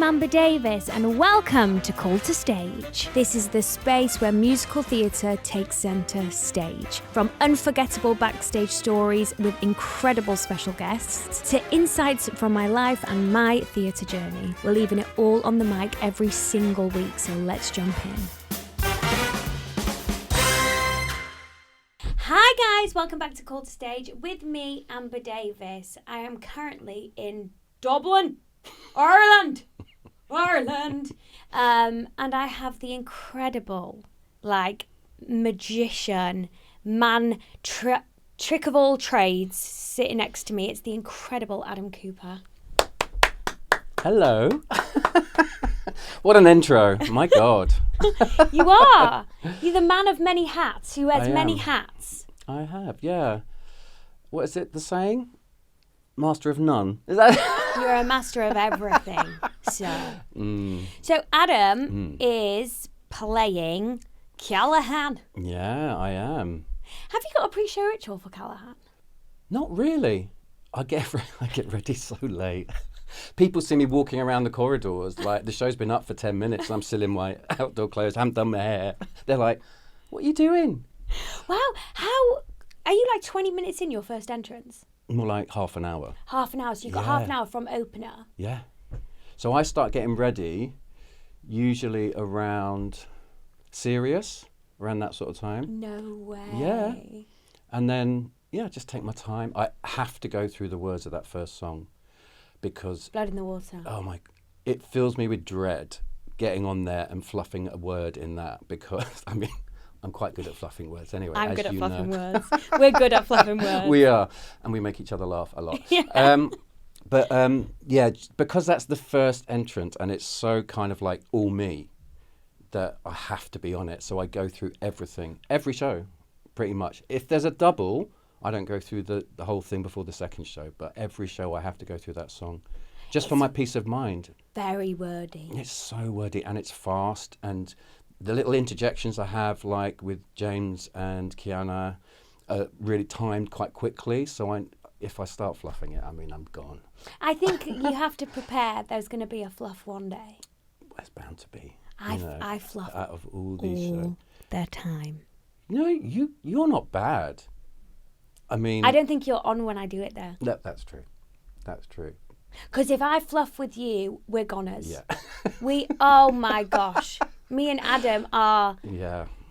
I'm Amber Davies and welcome to Call to Stage. This is the space where musical theatre takes centre stage. From unforgettable backstage stories with incredible special guests to insights from my life and my theatre journey. We're leaving it all on the mic every single week, so let's jump in. Hi guys, welcome back to Call to Stage with me, Amber Davies. I am currently in Dublin, Ireland, and I have the incredible, magician, trick of all trades sitting next to me. It's the incredible Adam Cooper. Hello. What an intro, my God. You are. You're the man of many hats who wears many hats. I have, yeah. What is it, the saying? Master of none. Is that? You're a master of everything. So Adam is playing Callahan. Yeah, I am. Have you got a pre-show ritual for Callahan? Not really. I get ready so late. People see me walking around the corridors like the show's been up for 10 minutes and I'm still in my outdoor clothes, haven't done my hair. They're like, what are you doing? Wow, how are you 20 minutes in your first entrance? More like half an hour. Half an hour, so you've got half an hour from opener. Yeah. So I start getting ready usually around Sirius, around that sort of time. No way. Yeah. And then, just take my time. I have to go through the words of that first song because... Blood in the water. Oh my, it fills me with dread getting on there and fluffing a word in that because, I'm quite good at fluffing words anyway. I'm good at fluffing words. We're good at fluffing words. We are. And we make each other laugh a lot. Yeah. Because that's the first entrant and it's so kind of like all me that I have to be on it. So I go through everything, every show, pretty much. If there's a double, I don't go through the whole thing before the second show. But every show I have to go through that song. Just for my peace of mind. Very wordy. It's so wordy and it's fast and... The little interjections I have, like with James and Kiana, are really timed quite quickly. So if I start fluffing it, I'm gone. I think you have to prepare. There's going to be a fluff one day. There's bound to be. I fluff out of all these shows. Their time. No, you're not bad. I don't think you're on when I do it though. That's true. That's true. Because if I fluff with you, we're goners. Yeah. Oh my gosh. Me and Adam are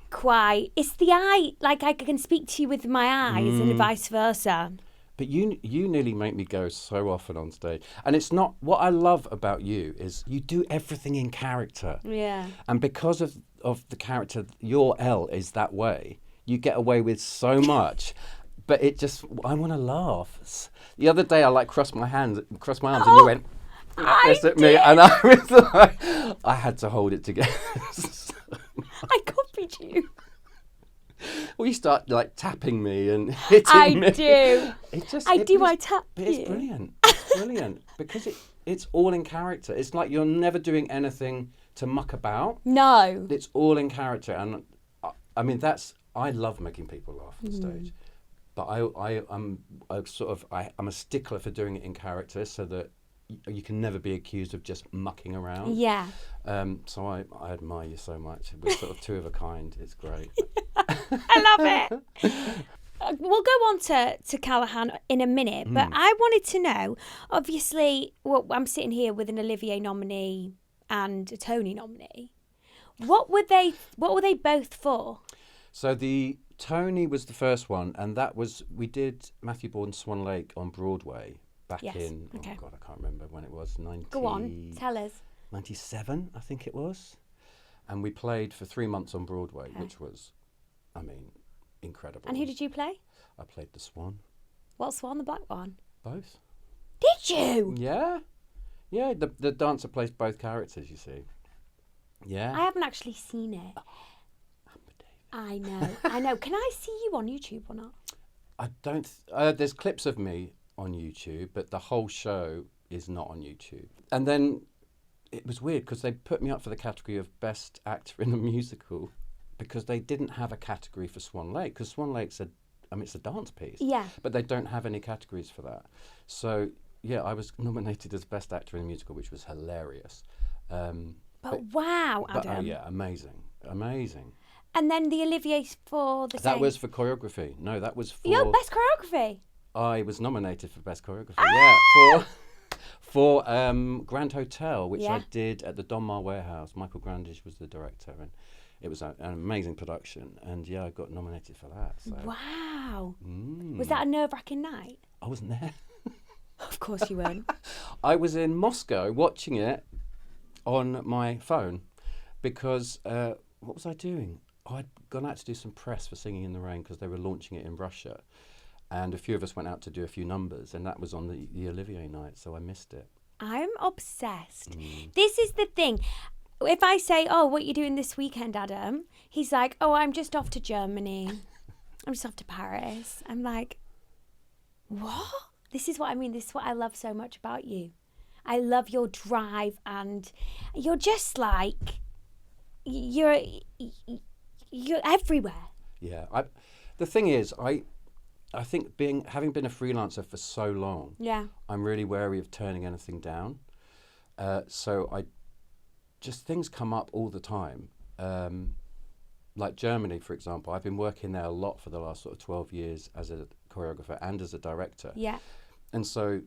quite... It's the eye. I can speak to you with my eyes and vice versa. But you nearly make me go so often on stage. And it's not... What I love about you is you do everything in character. Yeah. And because of the character, your L is that way, you get away with so much. But it just... I want to laugh. The other day, I crossed my arms and you went... at me, and I was like, I had to hold it together. I copied you. Well, you start tapping me and hitting me. I do. I tap you. It's brilliant. It's brilliant because it's all in character. It's like you're never doing anything to muck about. No. It's all in character, and I love making people laugh on stage. But I'm a stickler for doing it in character so that you can never be accused of just mucking around. Yeah. So I admire you so much. We're sort of two of a kind. It's great. I love it. We'll go on to Callahan in a minute, but I wanted to know, obviously, I'm sitting here with an Olivier nominee and a Tony nominee. What were they both for? So the Tony was the first one, and that was, we did Matthew Bourne's Swan Lake on Broadway. Back in, oh God, I can't remember when it was, Go on, tell us. 97, I think it was. And we played for 3 months on Broadway, which was, incredible. And who did you play? I played the Swan. What Swan, the black one? Both. Did you? Yeah. Yeah, the dancer plays both characters, you see. Yeah. I haven't actually seen it. I know. Can I see you on YouTube or not? I don't, there's clips of me on YouTube, but the whole show is not on YouTube. And then it was weird because they put me up for the category of Best Actor in a Musical because they didn't have a category for Swan Lake, because Swan Lake's it's a dance piece. Yeah. But they don't have any categories for that. So, yeah, I was nominated as Best Actor in a Musical, which was hilarious. But wow, but, Adam. yeah, amazing. And then the Olivier for the That same. was for choreography. No, that was for... Your best choreography. I was nominated for best choreography. Yeah, for Grand Hotel, which I did at the Donmar Warehouse. Michael Grandish was the director, and it was an amazing production. And yeah, I got nominated for that. So. Wow. Was that a nerve-wracking night? I wasn't there. Of course you weren't. I was in Moscow watching it on my phone because what was I doing? I'd gone out to do some press for Singing in the Rain because they were launching it in Russia. And a few of us went out to do a few numbers, and that was on the Olivier night, so I missed it. I'm obsessed. This is the thing. If I say, oh, what are you doing this weekend, Adam? He's like, oh, I'm just off to Germany. I'm just off to Paris. I'm like, what? This is what I mean. This is what I love so much about you. I love your drive, and you're just like, you're everywhere. Yeah. The thing is, I think having been a freelancer for so long, I'm really wary of turning anything down. So things come up all the time. Like Germany, for example, I've been working there a lot for the last sort of 12 years as a choreographer and as a director. Yeah. And so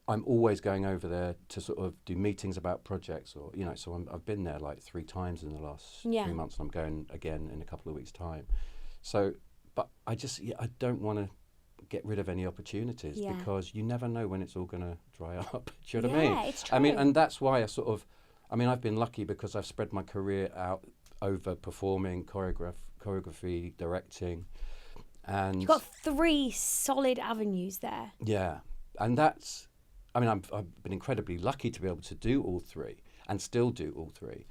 I'm always going over there to sort of do meetings about projects, or, you know, so I've been there like 3 times in the last 3 months, and I'm going again in a couple of weeks' time. So, but I don't want to get rid of any opportunities because you never know when it's all going to dry up. Do you know what I mean? Yeah, it's true. I mean, and that's why I've been lucky because I've spread my career out over performing, choreography, directing. And you've got 3 solid avenues there. Yeah, and I've been incredibly lucky to be able to do all 3 and still do all 3.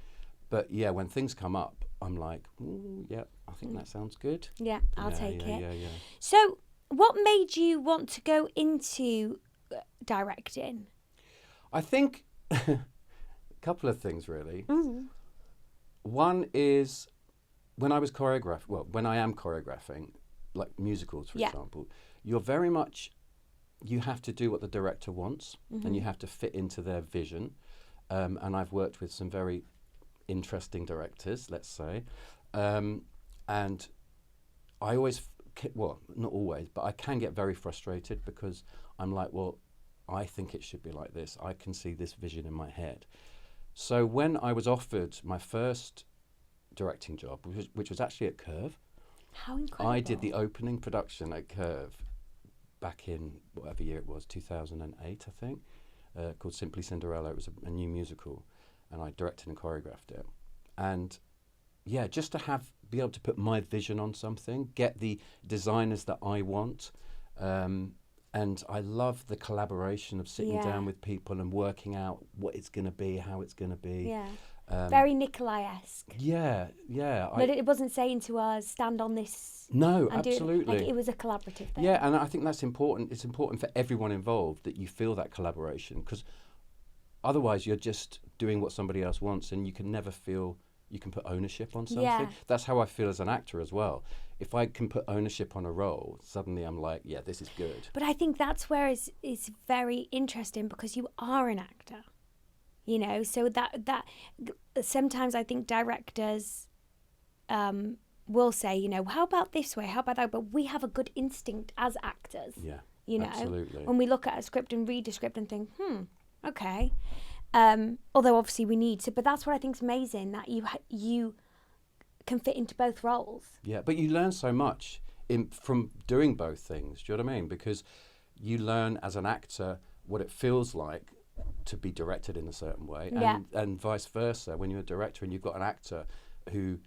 But yeah, when things come up, I'm like, ooh, yeah, I think that sounds good. Yeah, I'll take it. Yeah. So what made you want to go into directing? I think a couple of things, really. One is when I am choreographing, like musicals, for example, you have to do what the director wants, and you have to fit into their vision. And I've worked with some very interesting directors, let's say. And I always, not always, but I can get very frustrated because I'm like, well, I think it should be like this. I can see this vision in my head. So when I was offered my first directing job, which was actually at Curve. How incredible. I did the opening production at Curve back in whatever year it was, 2008, I think, called Simply Cinderella. It was a new musical, and I directed and choreographed it. And yeah, just to be able to put my vision on something, get the designers that I want. And I love the collaboration of sitting down with people and working out what it's going to be, how it's going to be. Yeah. Very Nikolai-esque. Yeah. But it wasn't saying to us, stand on this. No, and absolutely. It was a collaborative thing. Yeah, and I think that's important. It's important for everyone involved that you feel that collaboration, because otherwise you're just doing what somebody else wants, and you can never feel you can put ownership on something. Yeah. That's how I feel as an actor as well. If I can put ownership on a role, suddenly I'm like, yeah, this is good. But I think that's where it's very interesting, because you are an actor, you know. So that sometimes I think directors will say, you know, how about this way, how about that? But we have a good instinct as actors. Yeah, you know, absolutely. when we look at a script and read a script and think, okay. Although obviously we need to, but that's what I think is amazing, that you can fit into both roles. Yeah, but you learn so much from doing both things. Do you know what I mean? Because you learn as an actor what it feels like to be directed in a certain way, and vice versa. When you're a director and you've got an actor who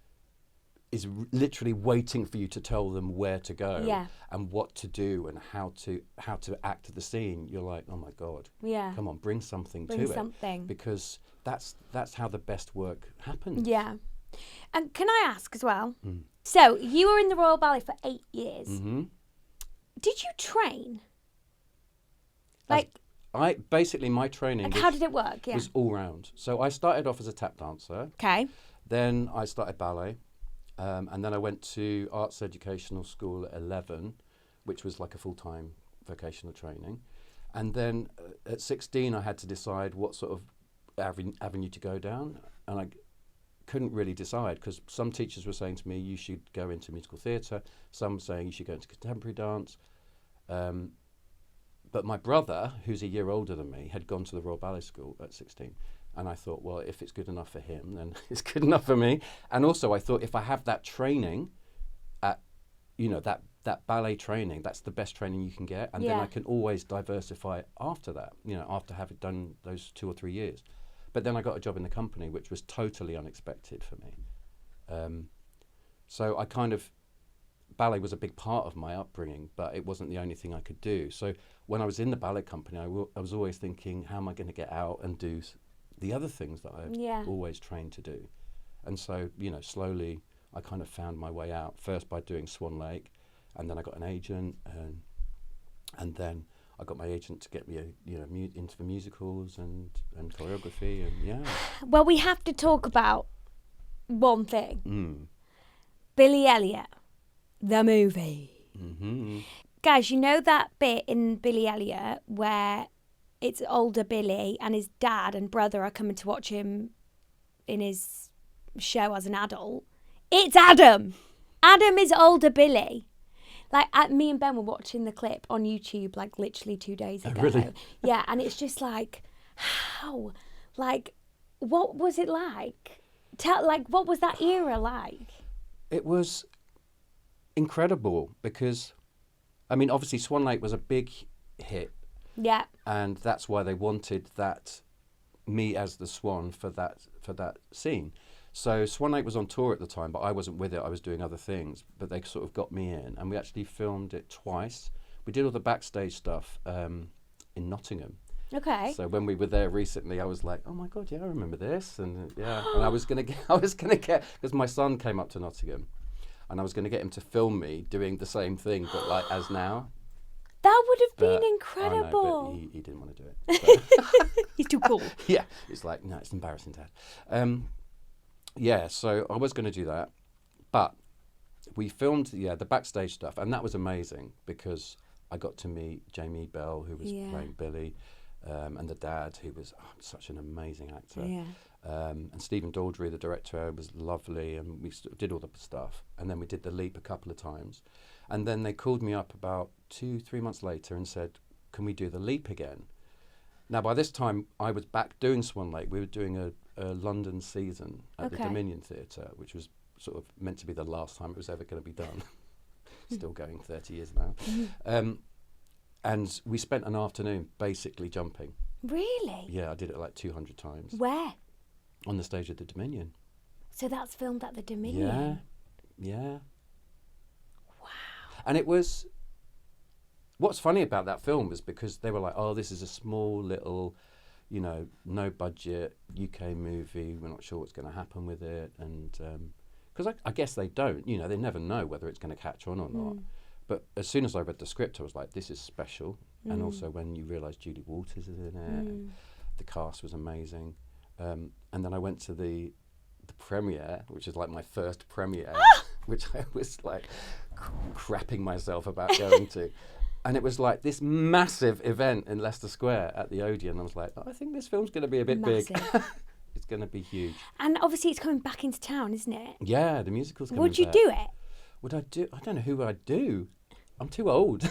is literally waiting for you to tell them where to go and what to do and how to act the scene, you're like, oh my God, come on, bring something to it, because that's how the best work happens. Yeah. And can I ask as well? So you were in the Royal Ballet for 8 years. Mm-hmm. Did you train? Basically my training. How did it work? Yeah. Was all round. So I started off as a tap dancer. Okay. Then I started ballet. And then I went to Arts Educational School at 11, which was like a full-time vocational training. And then at 16, I had to decide what sort of avenue to go down, and I couldn't really decide because some teachers were saying to me, you should go into musical theatre, some saying you should go into contemporary dance. But my brother, who's a year older than me, had gone to the Royal Ballet School at 16. And I thought, well, if it's good enough for him, then it's good enough for me. And also I thought if I have that training at, that ballet training, that's the best training you can get. And then I can always diversify after that, after having done those 2 or 3 years. But then I got a job in the company, which was totally unexpected for me. So I ballet was a big part of my upbringing, but it wasn't the only thing I could do. So when I was in the ballet company, I was always thinking, how am I going to get out and do the other things that I've always trained to do? And so, slowly I kind of found my way out, first by doing Swan Lake, and then I got an agent, and then I got my agent to get me, into the musicals and choreography, and Well, we have to talk about one thing. Billy Elliot, the movie. Mm-hmm. Guys, you know that bit in Billy Elliot where it's older Billy and his dad and brother are coming to watch him in his show as an adult? It's Adam. Adam is older Billy. Like, me and Ben were watching the clip on YouTube, like, literally 2 days ago. Really? Yeah, and it's just like, how? Like, what was it like? What was that era like? It was incredible because, obviously Swan Lake was a big hit. Yeah. And that's why they wanted me as the Swan for that scene. So Swan Lake was on tour at the time, but I wasn't with it. I was doing other things, but they sort of got me in, and we actually filmed it twice. We did all the backstage stuff in Nottingham. Okay. So when we were there recently, I was like, oh my God, I remember this, and and I was gonna get because my son came up to Nottingham, and I was gonna get him to film me doing the same thing, but like as now. That would have been incredible. I know, but he didn't want to do it. So. He's too cool. Yeah, it's like, no, it's embarrassing, Dad. So I was going to do that, but we filmed the backstage stuff, and that was amazing because I got to meet Jamie Bell, who was playing Billy, and the dad, who was such an amazing actor. Yeah. And Stephen Daldry, the director, was lovely, and we did all the stuff, and then we did the leap a couple of times, and then they called me up about 2-3 months later and said, can we do the leap again? Now, by this time, I was back doing Swan Lake. We were doing a London season at the Dominion Theatre, which was sort of meant to be the last time it was ever going to be done. Still going 30 years now. And we spent an afternoon basically jumping. Really? Yeah, I did it like 200 times. Where? On the stage of the Dominion. So that's filmed at the Dominion? Yeah. Wow. And it was... What's funny about that film was because they were like, oh, this is a small little, no budget UK movie. We're not sure what's going to happen with it. And because I guess they don't, they never know whether it's going to catch on or not. But as soon as I read the script, I was like, this is special. And also when you realise Julie Walters is in it, and the cast was amazing. And then I went to the premiere, which is like my first premiere, which I was like crapping myself about going to. And it was like this massive event in Leicester Square at the Odeon. I was like, I think this film's going to be a bit big. It's going to be huge. And obviously it's coming back into town, isn't it? Yeah, the musical's coming Would you back. do it? Would I do? I don't know who I'd do. I'm too old.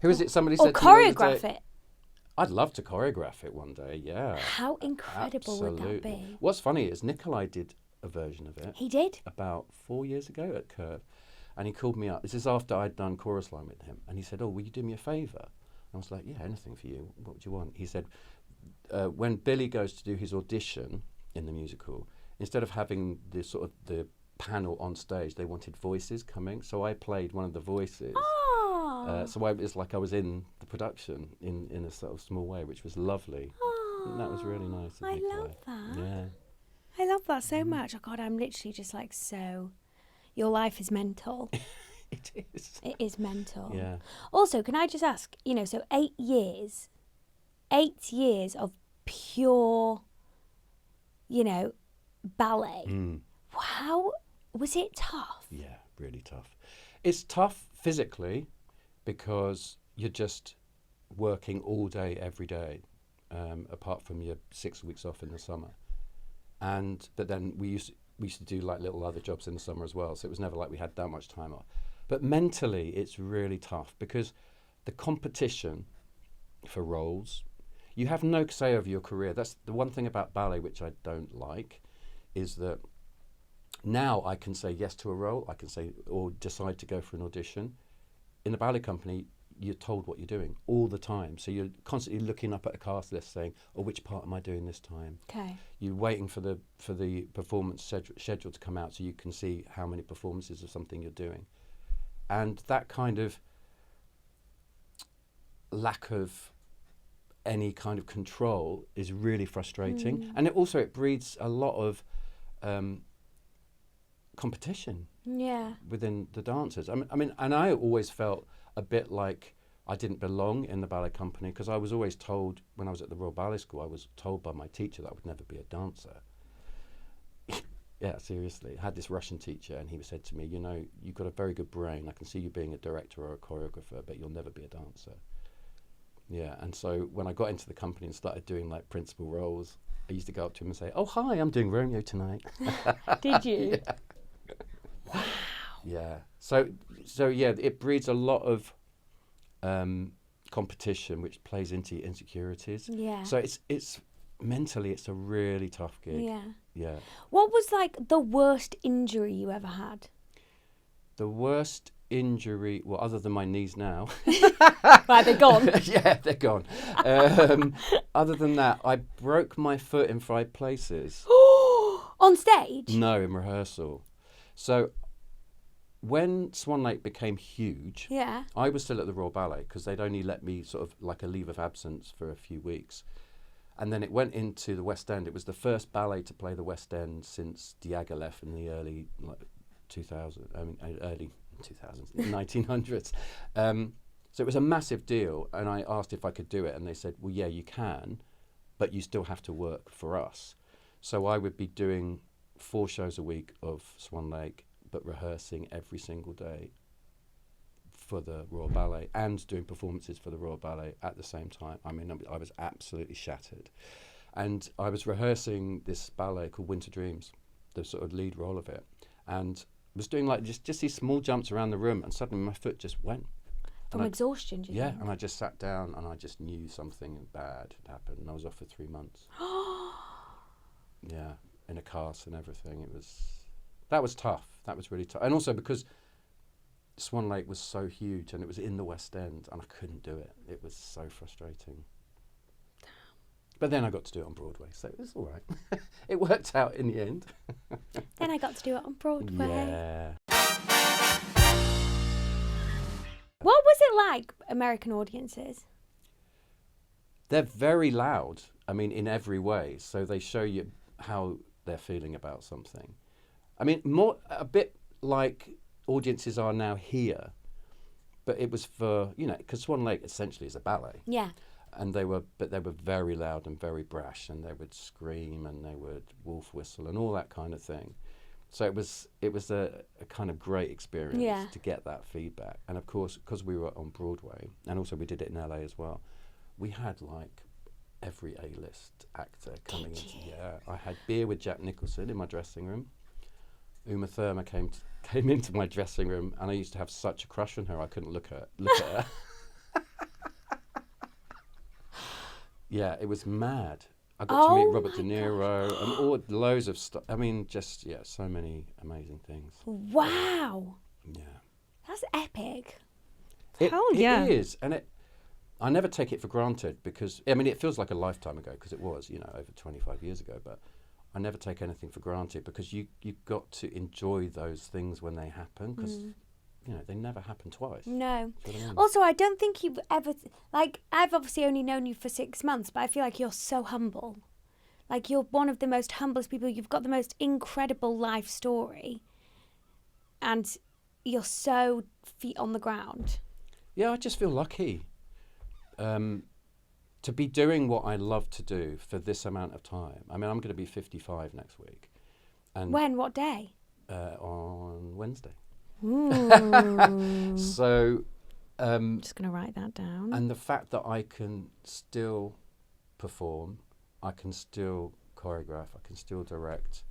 Who is it? Somebody said to me the other choreograph day, it. I'd love to choreograph it one day, yeah. How incredible would that be? What's funny is Nikolai did a version of it. He did? About 4 years ago at Curve. And he called me up. This is after I'd done chorus line with him. And he said, oh, will you do me a favour? I was like, yeah, anything for you. What would you want? He said, when Billy goes to do his audition in the musical, instead of having the panel on stage, they wanted voices coming. So I played one of the voices. Oh. So it was like I was in the production in a sort of small way, which was lovely. Oh. And that was really nice of I Nikolai. love that. Yeah. I love that so much. Oh, God, I'm literally just like so... Your life is mental. It is. It is mental. Yeah. Also, can I just ask, so 8 years of pure, ballet. How was it tough? Yeah, really tough. It's tough physically because you're just working all day, every day. apart from your 6 weeks off in the summer. But then we used to do like little other jobs in the summer as well, so it was never like we had that much time off. But mentally, it's really tough because the competition for roles, you have no say over your career. That's the one thing about ballet which I don't like, is that now I can say yes to a role, I can say or decide to go for an audition. In the ballet company, you're told what you're doing all the time. So you're constantly looking up at a cast list saying, oh, which part am I doing this time? Okay. You're waiting for the performance schedule to come out so you can see how many performances of something you're doing. And that kind of lack of any kind of control is really frustrating. And it breeds a lot of competition within the dancers. I mean, and I always felt a bit like I didn't belong in the ballet company because I was always told, when I was at the Royal Ballet School, I was told by my teacher that I would never be a dancer. Yeah, seriously. I had this Russian teacher and he said to me, you know, you've got a very good brain. I can see you being a director or a choreographer, but you'll never be a dancer. Yeah, and so when I got into the company and started doing like principal roles, I used to go up to him and say, oh, hi, I'm doing Romeo tonight. Did you? Yeah. Wow. Yeah. So yeah, it breeds a lot of competition, which plays into your insecurities. Yeah. So it's mentally, it's a really tough gig. Yeah. Yeah. What was like the worst injury you ever had? The worst injury, well, other than my knees now. Right, they're gone. Yeah, they're gone. Other than that, I broke my foot in 5 places. On stage? No, in rehearsal. So when Swan Lake became huge, Yeah. I was still at the Royal Ballet because they'd only let me sort of like a leave of absence for a few weeks. And then it went into the West End. It was the first ballet to play the West End since Diaghilev in the early 1900s. So it was a massive deal, and I asked if I could do it, and they said, well, yeah, you can, but you still have to work for us. So I would be doing 4 shows a week of Swan Lake, but rehearsing every single day for the Royal Ballet and doing performances for the Royal Ballet at the same time. I mean, I was absolutely shattered. And I was rehearsing this ballet called Winter Dreams, the sort of lead role of it, and was doing like just these small jumps around the room, and suddenly my foot just went. From exhaustion, do you think? And I just sat down and I just knew something bad had happened, and I was off for 3 months. Yeah, in a cast and everything. That was tough. That was really tough. And also because Swan Lake was so huge and it was in the West End and I couldn't do it. It was so frustrating. But then I got to do it on Broadway, so it was all right. It worked out in the end. Then I got to do it on Broadway. Yeah. What was it like, American audiences? They're very loud, I mean, in every way. So they show you how they're feeling about something. I mean, a bit like audiences are now here, but it was for, you know, because Swan Lake essentially is a ballet. Yeah. And they were very loud and very brash, and they would scream and they would wolf whistle and all that kind of thing. So it was a kind of great experience to get that feedback. And of course, because we were on Broadway, and also we did it in LA as well, we had like every A-list actor coming into. Yeah, I had beer with Jack Nicholson in my dressing room. Uma Thurman came into my dressing room, and I used to have such a crush on her I couldn't look at her. Yeah, it was mad. I got to meet Robert De Niro and loads of stuff. I mean, just, so many amazing things. Wow. Yeah. That's epic. Hell yeah. It is. And I never take it for granted because, I mean, it feels like a lifetime ago because it was, over 25 years ago. But I never take anything for granted because you've got to enjoy those things when they happen because, they never happen twice. No. You know what I mean? Also, I don't think you've ever, I've obviously only known you for 6 months, but I feel like you're so humble. Like, you're one of the most humblest people. You've got the most incredible life story. And you're so feet on the ground. Yeah, I just feel lucky to be doing what I love to do for this amount of time. I mean, I'm going to be 55 next week. And when? What day? On Wednesday. Ooh. So, I'm just going to write that down. And the fact that I can still perform. I can still choreograph. I can still direct.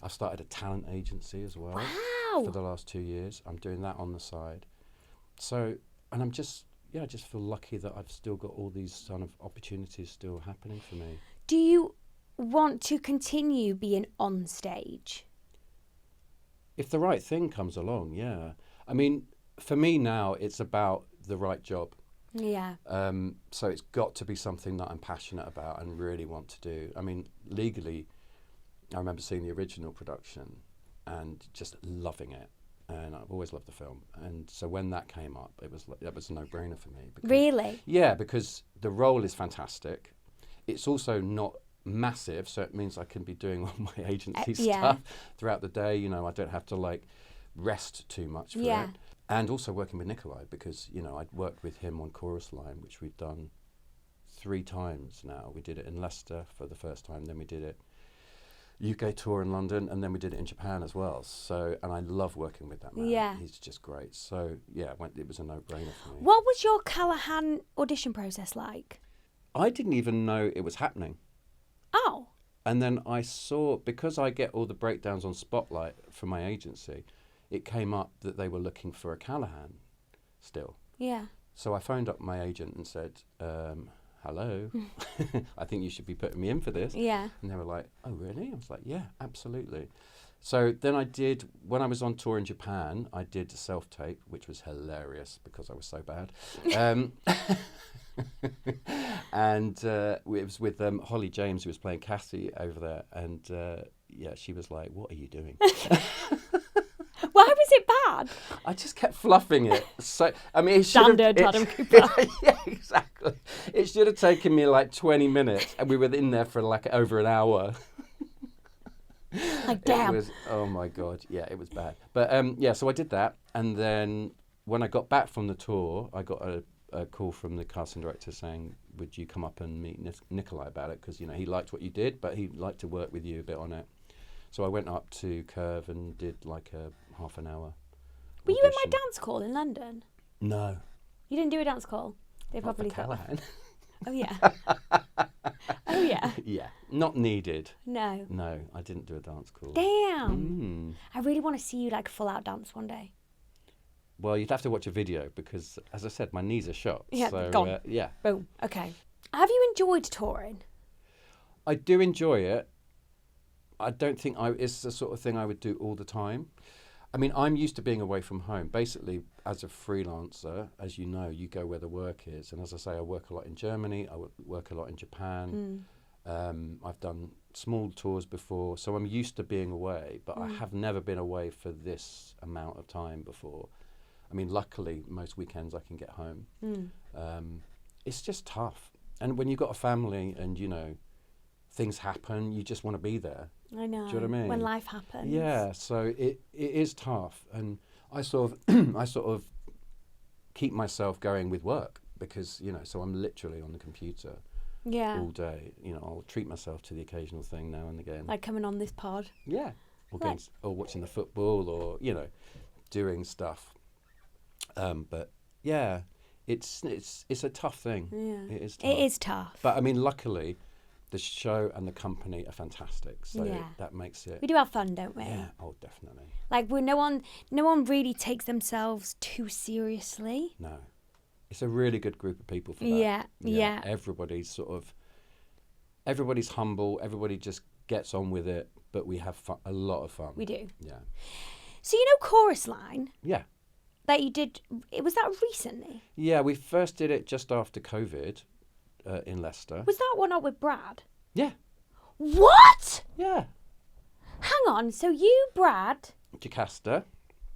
I've started a talent agency as well. Wow. For the last 2 years. I'm doing that on the side. So, and I just feel lucky that I've still got all these kind of opportunities still happening for me. Do you want to continue being on stage? If the right thing comes along, yeah. I mean, for me now, it's about the right job. Yeah. So it's got to be something that I'm passionate about and really want to do. I mean, legally, I remember seeing the original production and just loving it. And I've always loved the film. And so when that came up, that was a no-brainer for me. Because, Really? yeah, because the role is fantastic. It's also not massive, so it means I can be doing all my agency stuff throughout the day. You know, I don't have to like rest too much for it. And also working with Nikolai, because, you know, I'd worked with him on Chorus Line, which we've done 3 times now. We did it in Leicester for the first time, then we did it UK tour in London, and then we did it in Japan as well. So, and I love working with that man. Yeah. He's just great. So, yeah, it was a no-brainer for me. What was your Callahan audition process like? I didn't even know it was happening. Oh. And then I saw, because I get all the breakdowns on Spotlight from my agency, it came up that they were looking for a Callahan still. Yeah. So I phoned up my agent and said, hello, I think you should be putting me in for this. Yeah. And they were like, oh, really? I was like, yeah, absolutely. So then when I was on tour in Japan, I did a self-tape, which was hilarious because I was so bad. And it was with Holly James, who was playing Cassie over there. And yeah, she was like, what are you doing? Why was it bad? I just kept fluffing it. So I mean, it Standard Adam Cooper. Yeah, exactly. It should have taken me like 20 minutes, and we were in there for like over an hour. Like, damn. It was, oh my God, yeah, it was bad. But yeah, so I did that, and then when I got back from the tour, I got a call from the casting director saying, "Would you come up and meet Nikolai about it? Because, you know, he liked what you did, but he'd like to work with you a bit on it." So I went up to Curve and did like a half an hour. Were you in my dance call in London? No. You didn't do a dance call? They Not probably for thought. Callahan. Oh yeah. Oh yeah. Yeah, not needed. No. No, I didn't do a dance call. Damn. I really want to see you like full out dance one day. Well, you'd have to watch a video because, as I said, my knees are shot. Yeah, so, gone. Yeah. Boom. Okay. Have you enjoyed touring? I do enjoy it. I don't think it's the sort of thing I would do all the time. I mean, I'm used to being away from home. Basically, as a freelancer, as you know, you go where the work is. And as I say, I work a lot in Germany. I work a lot in Japan. I've done small tours before. So I'm used to being away, but I have never been away for this amount of time before. I mean, luckily, most weekends I can get home. It's just tough. And when you've got a family and, you know, things happen, you just want to be there. I know. Do you know what I mean? When life happens. Yeah, so it is tough, and I sort of keep myself going with work because, you know, so I'm literally on the computer all day. You know, I'll treat myself to the occasional thing now and again. Like coming on this pod. Yeah, or watching the football, or, you know, doing stuff. But yeah, it's a tough thing. Yeah, it is tough. It is tough. But I mean, luckily, the show and the company are fantastic, so Yeah. that makes it. We do have fun, don't we? Yeah, oh, definitely. Like, no one really takes themselves too seriously. No, it's a really good group of people for that. Yeah. Everybody's everybody's humble. Everybody just gets on with it, but we have a lot of fun. We do. Yeah. So you know Chorus Line Yeah. that you did? Was that recently? Yeah, we first did it just after COVID in Leicester. Was that one up with Brad? Yeah. What? Yeah. Hang on. So you, Brad, Jocasta,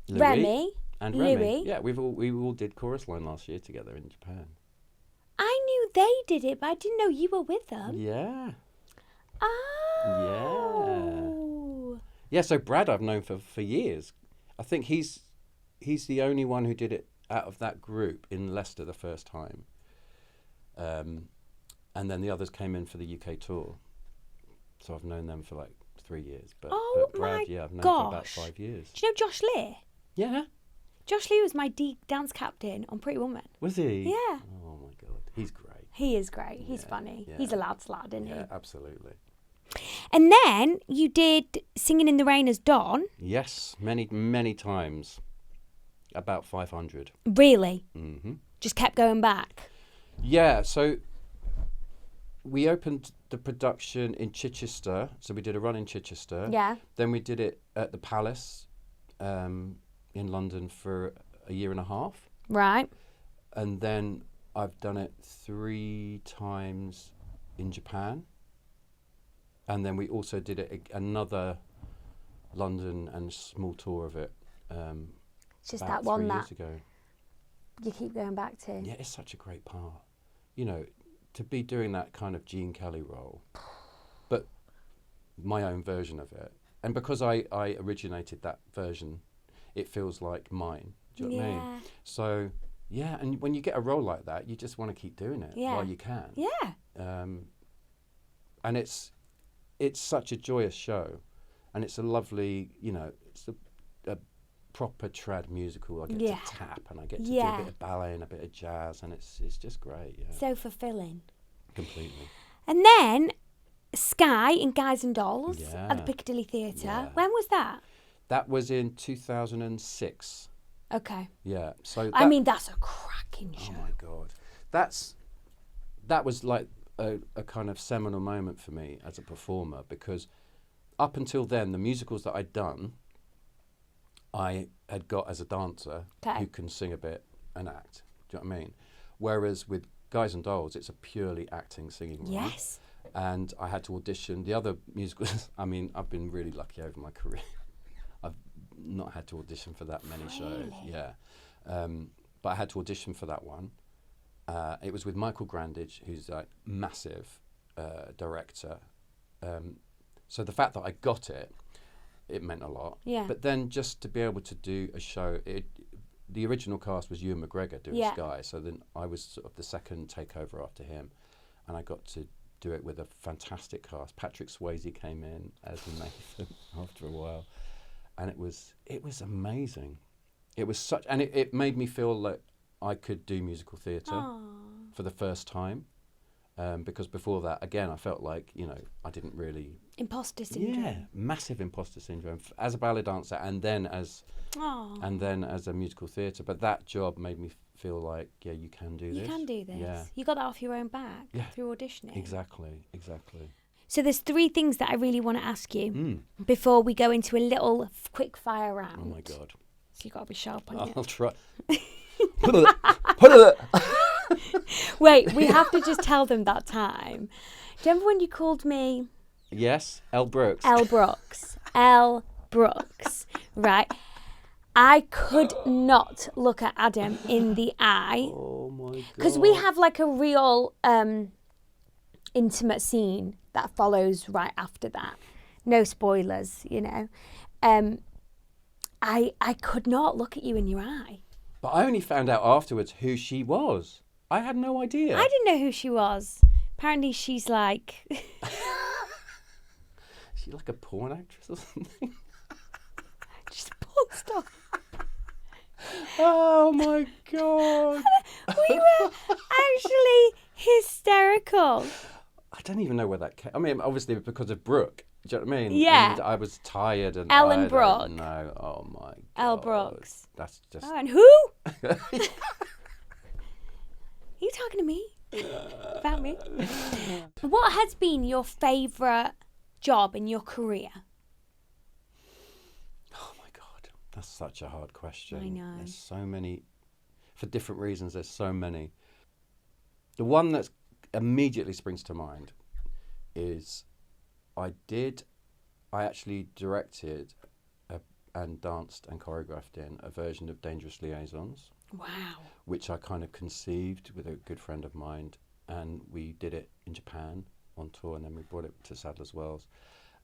Louis, Remy, and Louis. Remy. Yeah, we all did Chorus Line last year together in Japan. I knew they did it, but I didn't know you were with them. Yeah. Oh. Yeah, so Brad I've known for years. I think he's the only one who did it out of that group in Leicester the first time. And then the others came in for the UK tour. So I've known them for like 3 years. But Brad, yeah, I've known for about 5 years. Do you know Josh Lear? Yeah. Josh Lear was my dance captain on Pretty Woman. Was he? Yeah. Oh my God, he's great. He is great. He's funny. Yeah. He's a lad's lad, isn't he? Yeah, absolutely. And then you did Singin' in the Rain as Dawn. Yes, many times. About 500. Really? Mm-hmm. Just kept going back. Yeah, so we opened the production in Chichester. So we did a run in Chichester. Yeah. Then we did it at the Palace in London for a year and a half. Right. And then I've done it 3 times in Japan. And then we also did it another London and small tour of it. It's just about that one 3 that years ago. you keep going back to. Yeah, it's such a great part. You know, to be doing that kind of Gene Kelly role, but my own version of it. And because I originated that version, it feels like mine. Do you know what I mean? So, yeah, and when you get a role like that, you just want to keep doing it while you can. Yeah. And it's such a joyous show, and it's a lovely, you know, it's a proper trad musical. I get to tap, and I get to do a bit of ballet and a bit of jazz, and it's just great. Yeah. So fulfilling. Completely. And then Sky in Guys and Dolls at the Piccadilly Theatre. Yeah. When was that? That was in 2006. Okay. Yeah. So I mean, that's a cracking show. Oh my God, that was like a kind of seminal moment for me as a performer, because up until then, the musicals that I'd done, I had got as a dancer who can sing a bit and act. Do you know what I mean? Whereas with Guys and Dolls, it's a purely acting, singing role. Yes. And I had to audition. The other musicals, I mean, I've been really lucky over my career. I've not had to audition for that many shows. Yeah. But I had to audition for that one. It was with Michael Grandage, who's a massive director. So the fact that I got it, it meant a lot. Yeah. But then just to be able to do a show, the original cast was Ewan McGregor doing Sky, so then I was sort of the second takeover after him, and I got to do it with a fantastic cast. Patrick Swayze came in as Nathan after a while, and it was amazing. It was and it made me feel like I could do musical theatre for the first time. Because before that, again, I felt like, you know, I didn't really... Imposter syndrome. Yeah, massive imposter syndrome as a ballet dancer and then as a musical theatre. But that job made me feel like, yeah, you can do this. You can do this. Yeah. You got that off your own back through auditioning. Exactly. So there's 3 things that I really want to ask you before we go into a little quick fire round. Oh, my God. So you've got to be sharp on I'll it. try. Wait, we have to just tell them that time. Do you remember when you called me... Yes, L. Brooks. L. Brooks. L. Brooks. Right. I could not look at Adam in the eye. Oh, my God. Because we have like a real intimate scene that follows right after that. No spoilers, you know. I could not look at you in your eye. But I only found out afterwards who she was. I had no idea. I didn't know who she was. Apparently she's like... Is she like a porn actress or something? Just porn star. Oh my God. We were actually hysterical. I don't even know where that came. I mean, obviously because of Brooke. Do you know what I mean? Yeah. And I was tired and Ellen Brooke. No, oh my God. L. Brooks. That's just... Oh, and who? Are you talking to me? About me? What has been your favourite job in your career? Oh my God. That's such a hard question. I know. There's so many... For different reasons, there's so many. The one that immediately springs to mind is... I actually directed and danced and choreographed in a version of Dangerous Liaisons. Wow. Which I kind of conceived with a good friend of mine, and we did it in Japan on tour, and then we brought it to Sadler's Wells.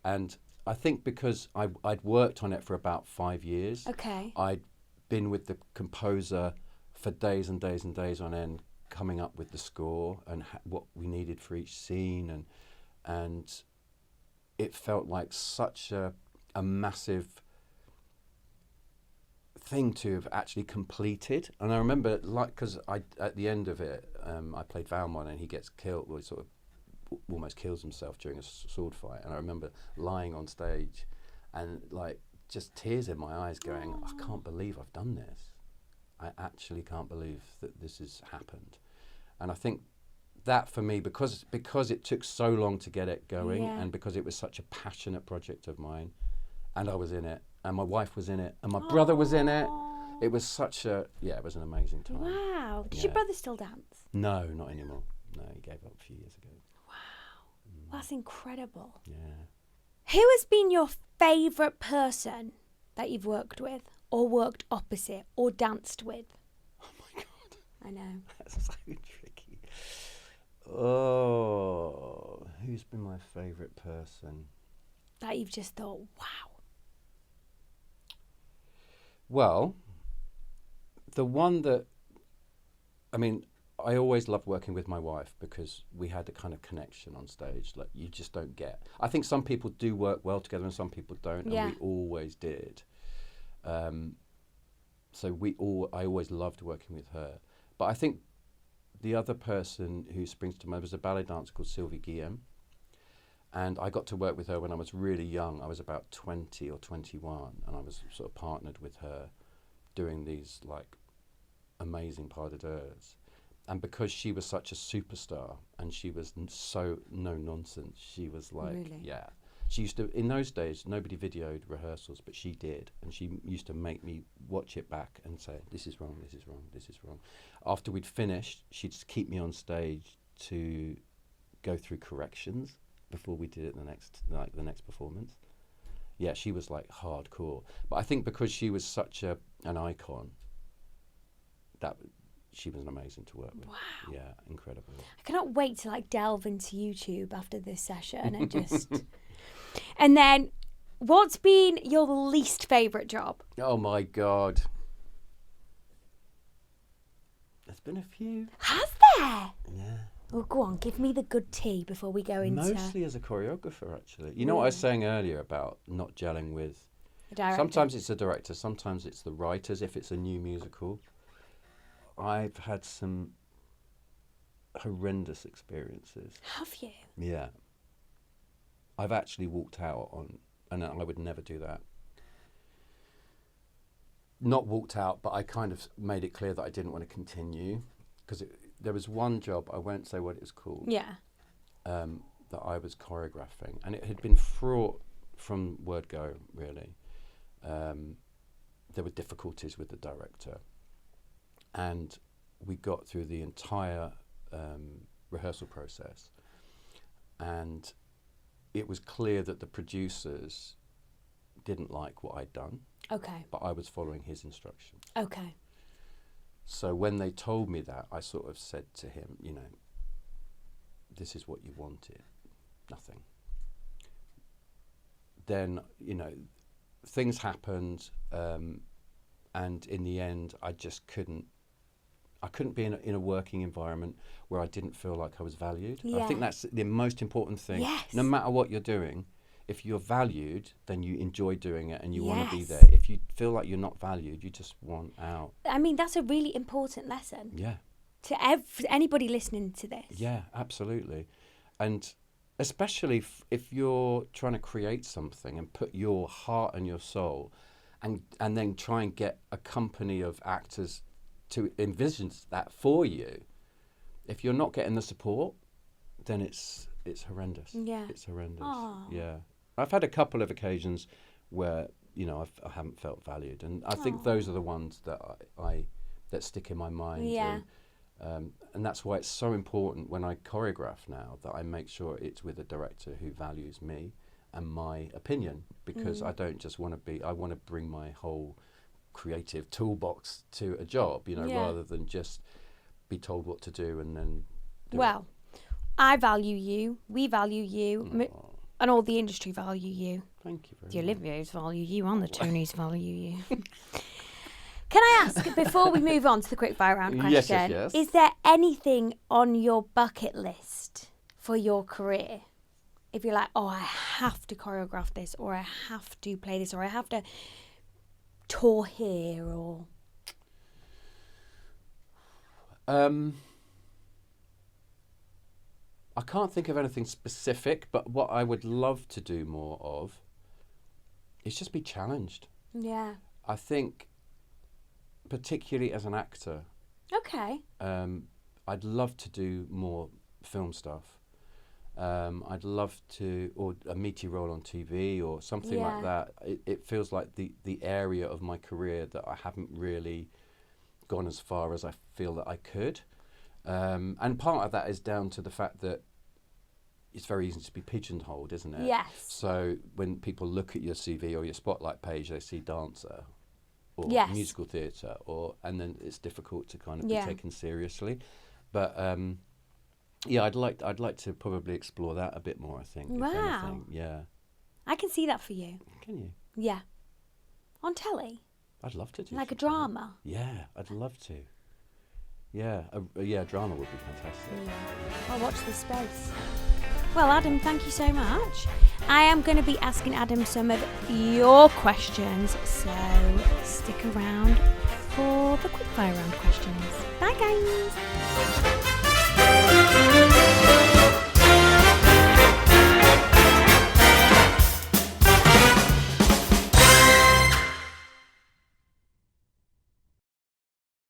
And I think because I'd worked on it for about 5 years, I'd been with the composer for days and days and days on end, coming up with the score and what we needed for each scene, and it felt like such a massive thing to have actually completed. And I remember, because at the end of it, I played Valmont, and he gets killed, or he sort of almost kills himself during a sword fight. And I remember lying on stage and like just tears in my eyes going, I can't believe I've done this. I actually can't believe that this has happened. And I think that for me, because it took so long to get it going, and because it was such a passionate project of mine, and I was in it, and my wife was in it, and my brother was in it, it was such a, it was an amazing time. Wow. Does your brother still dance? No, not anymore. No, he gave up a few years ago. That's incredible. Yeah. Who has been your favourite person that you've worked with, or worked opposite, or danced with? Oh my God. I know. That's so tricky. Oh, who's been my favourite person? That you've just thought, wow. Well, the one that, I mean, I always loved working with my wife because we had a kind of connection on stage like you just don't get. I think some people do work well together and some people don't, and we always did. So I always loved working with her. But I think the other person who springs to mind was a ballet dancer called Sylvie Guillaume. And I got to work with her when I was really young. I was about 20 or 21, and I was sort of partnered with her doing these like amazing pas de deux. And because she was such a superstar and she was so no nonsense, she was like, she used to, in those days, nobody videoed rehearsals, but she did. And she used to make me watch it back and say, this is wrong, this is wrong, this is wrong. After we'd finished, she'd just keep me on stage to go through corrections before we did it the next performance. Yeah, she was like hardcore. But I think because she was such an icon, that she was amazing to work with. Wow. Yeah, incredible. I cannot wait to like delve into YouTube after this session and just... And then, what's been your least favourite job? Oh my God. There's been a few. Has there? Yeah. Well, go on, give me the good tea before we go into... Mostly as a choreographer, actually. You know what I was saying earlier about not gelling with... A director. Sometimes it's the director, sometimes it's the writers, if it's a new musical. I've had some horrendous experiences. Have you? Yeah. I've actually walked out on, and I would never do that. Not walked out, but I kind of made it clear that I didn't want to continue. Because there was one job, I won't say what it was called, that I was choreographing. And it had been fraught from word go, really. There were difficulties with the director. And we got through the entire rehearsal process, and it was clear that the producers didn't like what I'd done. Okay. But I was following his instructions. Okay. So when they told me that, I sort of said to him, this is what you wanted. Nothing. Then, things happened, and in the end, I just couldn't be in a working environment where I didn't feel like I was valued. Yeah. I think that's the most important thing. Yes. No matter what you're doing, if you're valued, then you enjoy doing it and you want to be Yes. there. If you feel like you're not valued, you just want out. I mean, that's a really important lesson. Yeah. To anybody listening to this. Yeah, absolutely. And especially if you're trying to create something and put your heart and your soul and then try and get a company of actors to envision that for you, if you're not getting the support, then it's horrendous. Yeah. It's horrendous. Aww. Yeah. I've had a couple of occasions where, I haven't felt valued, and I think those are the ones that that stick in my mind. Yeah. And that's why it's so important when I choreograph now that I make sure it's with a director who values me and my opinion, because I don't just want to I want to bring my whole creative toolbox to a job, rather than just be told what to do and then do it. I value you, we value you, and all the industry value you. Thank you very The much. Oliviers value you and the Tonys value you. Can I ask, before we move on to the quick fire round question, Yes. is there anything on your bucket list for your career? If you're like, I have to choreograph this, or I have to play this, or I have to tour here or? I can't think of anything specific, but what I would love to do more of is just be challenged. Yeah. I think, particularly as an actor, Okay. I'd love to do more film stuff. I'd love to, or a meaty role on TV or something like that. It feels like the area of my career that I haven't really gone as far as I feel that I could. And part of that is down to the fact that it's very easy to be pigeonholed, isn't it? Yes. So when people look at your CV or your spotlight page, they see dancer or musical theatre, and then it's difficult to kind of be taken seriously. But I'd like to probably explore that a bit more, I think. Wow. If anything. Yeah. I can see that for you. Can you? Yeah. On telly? I'd love to do Like a something. drama? Yeah, I'd love to. Yeah, drama would be fantastic. Yeah. I'll watch this space. Well, Adam, thank you so much. I am going to be asking Adam some of your questions, so stick around for the quickfire round questions. Bye, guys.